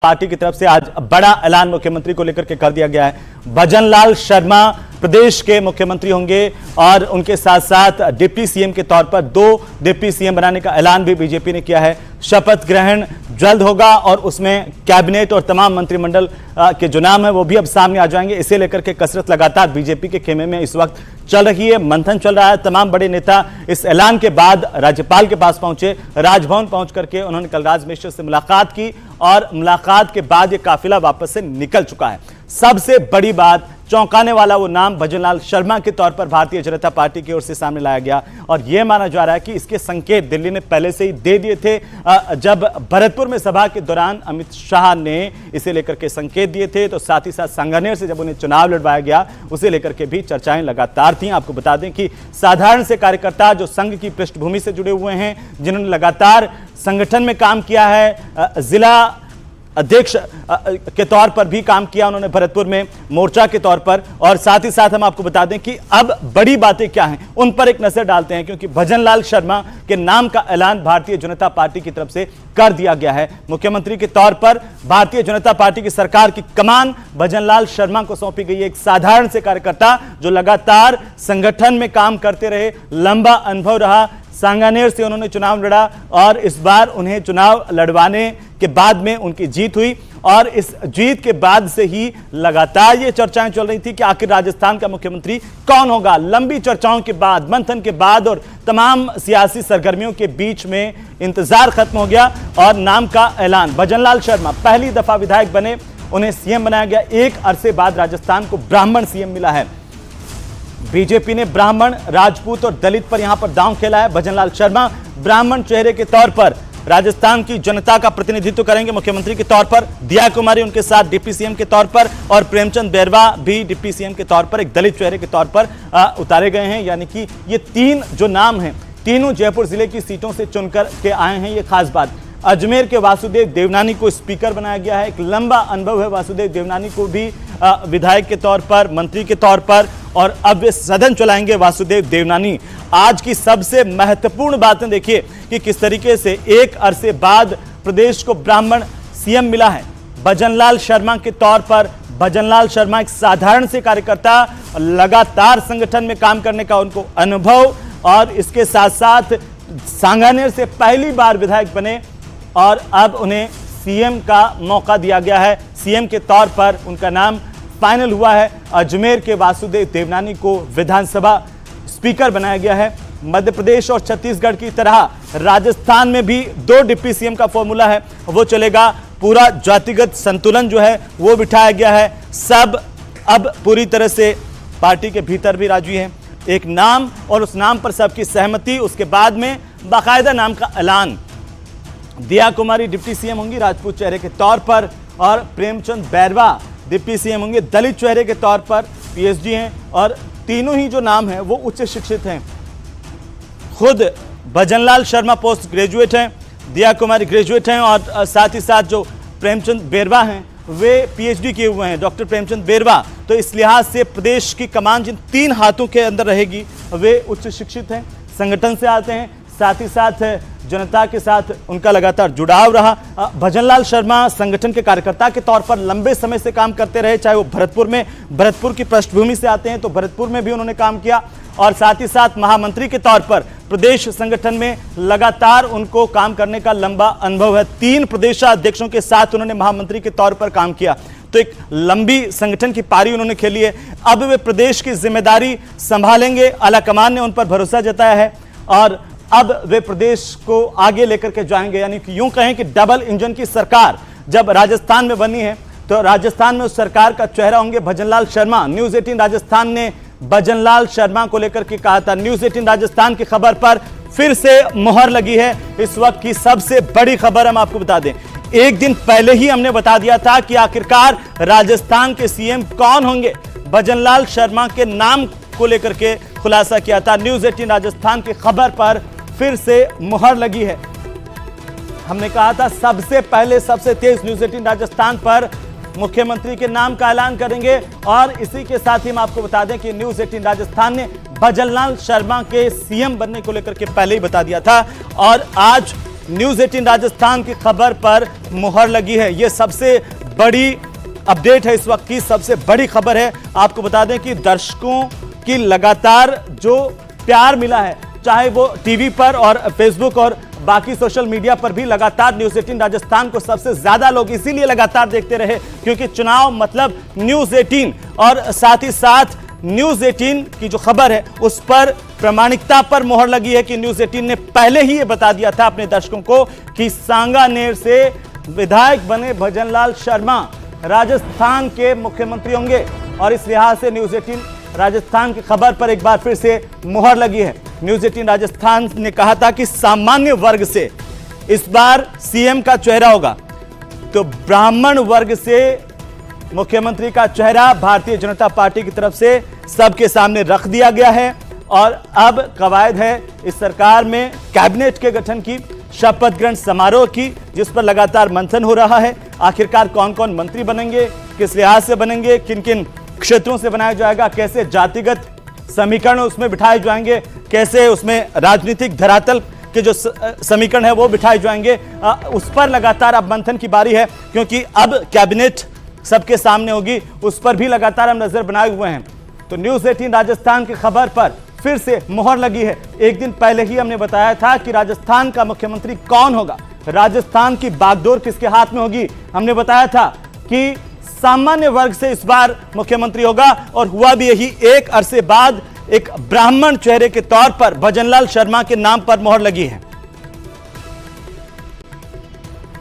Party की तरफ से आज बड़ा ऐलान मुख्यमंत्री को लेकर के कर दिया गया है। भजनलाल शर्मा प्रदेश के मुख्यमंत्री होंगे और उनके साथ साथ डिप्टी सीएम के तौर पर 2 डिप्टी सीएम बनाने का ऐलान भी बीजेपी ने किया है। शपथ ग्रहण जल्द होगा और उसमें कैबिनेट और तमाम मंत्रिमंडल के जो नाम है वो भी अब सामने आ जाएंगे। इसे लेकर के कसरत लगातार बीजेपी के खेमे में इस वक्त चल रही है, मंथन चल रहा है। तमाम बड़े नेता इस ऐलान के बाद राज्यपाल के पास पहुंचे, राजभवन पहुंच करके उन्होंने कलराज मिश्र से मुलाकात की और मुलाकात के बाद ये काफिला वापस से निकल चुका है। सबसे बड़ी बात, चौंकाने वाला वो नाम भजनलाल शर्मा के तौर पर भारतीय जनता पार्टी की ओर से सामने लाया गया और यह माना जा रहा है कि इसके संकेत दिल्ली ने पहले से ही दे दिए थे। जब भरतपुर में सभा के दौरान अमित शाह ने इसे लेकर के संकेत दिए थे, तो साथ ही साथ सांगानेर से जब उन्हें चुनाव लड़वाया गया उसे लेकर के भी चर्चाएं लगातार थी। आपको बता दें कि साधारण से कार्यकर्ता जो संघ की पृष्ठभूमि से जुड़े हुए हैं, जिन्होंने लगातार संगठन में काम किया है, जिला अध्यक्ष के तौर पर भी काम किया उन्होंने भरतपुर में मोर्चा के तौर पर, और साथ ही साथ हम आपको बता दें कि अब बड़ी बातें क्या हैं उन पर एक नजर डालते हैं, क्योंकि भजनलाल शर्मा के नाम का ऐलान भारतीय जनता पार्टी की तरफ से कर दिया गया है। मुख्यमंत्री के तौर पर भारतीय जनता पार्टी की सरकार की कमान भजनलाल शर्मा को सौंपी गई है। एक साधारण से कार्यकर्ता जो लगातार संगठन में काम करते रहे, लंबा अनुभव रहा, सांगानेर से उन्होंने चुनाव लड़ा और इस बार उन्हें चुनाव लड़वाने के बाद में उनकी जीत हुई और इस जीत के बाद से ही लगातार ये चर्चाएं चल रही थी कि आखिर राजस्थान का मुख्यमंत्री कौन होगा। लंबी चर्चाओं के बाद, मंथन के बाद और तमाम सियासी सरगर्मियों के बीच में इंतजार खत्म हो गया और नाम का ऐलान। भजनलाल शर्मा पहली दफा विधायक बने, उन्हें सीएम बनाया गया। एक अरसे बाद राजस्थान को ब्राह्मण सीएम मिला है। बीजेपी ने ब्राह्मण, राजपूत और दलित पर यहां पर दांव खेला है। भजनलाल शर्मा ब्राह्मण चेहरे के तौर पर राजस्थान की जनता का प्रतिनिधित्व करेंगे मुख्यमंत्री के तौर पर। दिया कुमारी उनके साथ डिप्टी सीएम के तौर पर और प्रेमचंद बैरवा भी डिप्टी सीएम के तौर पर एक दलित चेहरे के तौर पर उतारे गए हैं। यानी कि ये 3 जो नाम हैं, तीनों जयपुर जिले की सीटों से चुनकर के आए हैं। ये खास बात, अजमेर के वासुदेव देवनानी को स्पीकर बनाया गया है। एक लंबा अनुभव है वासुदेव देवनानी को भी विधायक के तौर पर, मंत्री के तौर पर, और अब वे सदन चलाएंगे वासुदेव देवनानी। आज की सबसे महत्वपूर्ण बातें देखिए कि किस तरीके से एक अरसे बाद प्रदेश को ब्राह्मण सीएम मिला है। भजनलाल शर्मा के तौर पर, भजनलाल शर्मा एक साधारण से कार्यकर्ता, लगातार संगठन में काम करने का उनको अनुभव और इसके साथ साथ सांगानेर से पहली बार विधायक बने और अब उन्हें सीएम का मौका दिया गया है। सीएम के तौर पर उनका नाम फाइनल हुआ है। अजमेर के वासुदेव देवनानी को विधानसभा स्पीकर बनाया गया है। मध्य प्रदेश और छत्तीसगढ़ की तरह राजस्थान में भी 2 डिप्टी सीएम का फॉर्मूला है, वो चलेगा। पूरा जातिगत संतुलन जो है वो बिठाया गया है। सब अब पूरी तरह से पार्टी के भीतर भी राजी हैं। एक नाम और उस नाम पर सबकी सहमति, उसके बाद में बाकायदा नाम का ऐलान। दिया कुमारी डिप्टी सीएम होंगी राजपूत चेहरे के तौर पर और प्रेमचंद बैरवा डिप्टी सीएम होंगे दलित चेहरे के तौर पर, पीएचडी हैं, और तीनों ही जो नाम हैं वो उच्च शिक्षित हैं। खुद भजनलाल शर्मा पोस्ट ग्रेजुएट हैं, दिया कुमारी ग्रेजुएट हैं और साथ ही साथ जो प्रेमचंद बैरवा हैं वे पीएचडी किए हुए हैं, डॉक्टर प्रेमचंद बैरवा। तो इस लिहाज से प्रदेश की कमान जिन 3 हाथों के अंदर रहेगी वे उच्च शिक्षित हैं, संगठन से आते हैं, साथ ही साथ जनता के साथ उनका लगातार जुड़ाव रहा। भजनलाल शर्मा संगठन के कार्यकर्ता के तौर पर लंबे समय से काम करते रहे, चाहे वो भरतपुर की पृष्ठभूमि से आते हैं तो भरतपुर में भी उन्होंने काम किया और साथ ही साथ महामंत्री के तौर पर प्रदेश संगठन में लगातार उनको काम करने का लंबा अनुभव है। 3 प्रदेशाध्यक्षों के साथ उन्होंने महामंत्री के तौर पर काम किया, तो एक लंबी संगठन की पारी उन्होंने खेली है। अब वे प्रदेश की जिम्मेदारी संभालेंगे, आलाकमान ने उन पर भरोसा जताया है और अब वे प्रदेश को आगे लेकर के जाएंगे। यानी कि यूं कहें कि डबल इंजन की सरकार जब राजस्थान में बनी है तो राजस्थान में उस सरकार का चेहरा होंगे भजनलाल शर्मा। न्यूज 18 राजस्थान ने भजनलाल शर्मा को लेकर के कहा था। न्यूज 18 राजस्थान की खबर पर फिर से मोहर लगी है। इस वक्त की सबसे बड़ी खबर हम आपको बता दें, एक दिन पहले ही हमने बता दिया था कि आखिरकार राजस्थान के सीएम कौन होंगे। भजनलाल शर्मा के नाम को लेकर के खुलासा किया था। न्यूज 18 राजस्थान की खबर पर फिर से मोहर लगी है। हमने कहा था सबसे पहले, सबसे तेज न्यूज 18 राजस्थान पर मुख्यमंत्री के नाम का ऐलान करेंगे और इसी के साथ ही हम आपको बता दें कि न्यूज 18 राजस्थान ने भजनलाल शर्मा के सीएम बनने को लेकर के पहले ही बता दिया था और आज न्यूज 18 राजस्थान की खबर पर मुहर लगी है। यह सबसे बड़ी अपडेट है, इस वक्त की सबसे बड़ी खबर है। आपको बता दें कि दर्शकों की लगातार जो प्यार मिला है, चाहे वो टीवी पर और फेसबुक और बाकी सोशल मीडिया पर भी, लगातार न्यूज 18 राजस्थान को सबसे ज्यादा लोग इसीलिए लगातार देखते रहे क्योंकि चुनाव मतलब न्यूज 18, और साथ ही साथ न्यूज 18 की जो खबर है उस पर प्रामाणिकता पर मोहर लगी है कि न्यूज 18 ने पहले ही ये बता दिया था अपने दर्शकों को कि सांगानेर से विधायक बने भजनलाल शर्मा राजस्थान के मुख्यमंत्री होंगे, और इस लिहाज से न्यूज 18 राजस्थान की खबर पर एक बार फिर से मुहर लगी है। न्यूज 18 राजस्थान ने कहा था कि सामान्य वर्ग से इस बार सीएम का चेहरा होगा, तो ब्राह्मण वर्ग से मुख्यमंत्री का चेहरा भारतीय जनता पार्टी की तरफ से सबके सामने रख दिया गया है। और अब कवायद है इस सरकार में कैबिनेट के गठन की, शपथ ग्रहण समारोह की, जिस पर लगातार मंथन हो रहा है। आखिरकार कौन कौन मंत्री बनेंगे, किस लिहाज से बनेंगे, किन किन क्षेत्रों से बनाया जाएगा, कैसे जातिगत समीकरण उसमें बिठाए जाएंगे, कैसे उसमें राजनीतिक धरातल के जो समीकरण है वो बिठाए जाएंगे, उस पर लगातार अब मंथन की बारी है क्योंकि अब कैबिनेट सबके सामने होगी, उस पर भी लगातार हम नजर बनाए हुए हैं। तो न्यूज 18 राजस्थान की खबर पर फिर से मुहर लगी है। एक दिन पहले ही हमने बताया था कि राजस्थान का मुख्यमंत्री कौन होगा, राजस्थान की बागडोर किसके हाथ में होगी। हमने बताया था कि सामान्य वर्ग से इस बार मुख्यमंत्री होगा, और हुआ भी यही। एक अरसे बाद एक ब्राह्मण चेहरे के तौर पर भजनलाल शर्मा के नाम पर मुहर लगी है।